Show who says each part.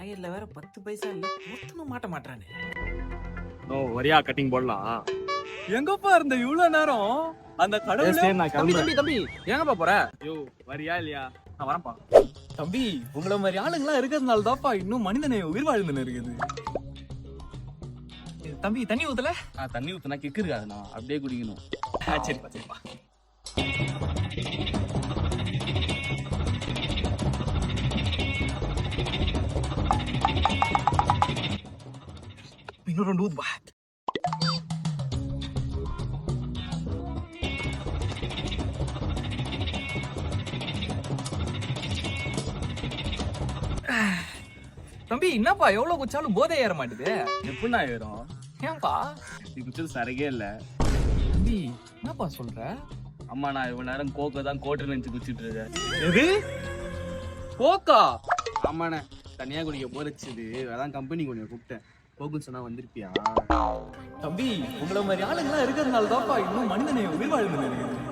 Speaker 1: பாக்கெட்ல வேற 10 பைசா இல்ல, ஒருத்தனும் மாட்ட மாட்டானே.
Speaker 2: ஓ வரியா கட்டிங் போடலாம்.
Speaker 3: எங்கப்பா இருந்த இவ்வளவு நேரம்? அந்த கடவுளே
Speaker 1: தம்பி தம்பி தம்பி எங்கப்பா போற?
Speaker 2: யோ வரியா இல்லையா?
Speaker 1: நான் வரேன்ப்பா.
Speaker 3: தம்பி உங்கள மாதிரி ஆளுங்களா இருக்கிறதுனால தான்ப்பா இன்னும் மனிதனை உயிர் வாழ்ந்துன்னு இருக்குது. தம்பி தண்ணி ஊத்தல?
Speaker 2: தண்ணி ஊத்துனா கிக்கு இருக்காதுண்ணா, அப்படியே குடிக்கணும்.
Speaker 3: சரிப்பா சரிப்பா. இன்னும் 2 ஊத்துப்பா. தம்பி என்னப்பா எவ்வளவு குச்சாலும் போதை ஏற மாட்டுது?
Speaker 2: எப்படிண்ணா ஏறும்?
Speaker 3: ஏன்பா?
Speaker 2: நீ குச்சது சரகே இல்ல.
Speaker 3: தம்பி என்னப்பா சொல்ற?
Speaker 2: அம்மா நான் இவ்வளவு நேரம் கோக்கை தான் கோட்டை நினைச்சு குச்சிட்டு இருக்கேன்.
Speaker 3: எது? போக்கா?
Speaker 2: ஆமாண்ணே, தனியா குடிக்க போறச்சுது, அதான் கம்பெனி கொஞ்சம் கூப்பிட்டேன். போக்குன்னு சொன்னா வந்திருப்பியா?
Speaker 3: தம்பி உங்கள மாதிரி ஆளுங்களா இருக்கிறதுனால தான்ப்பா இன்னும் மனிதனை உயிர் வாழ்ந்துன்னு இருக்குது.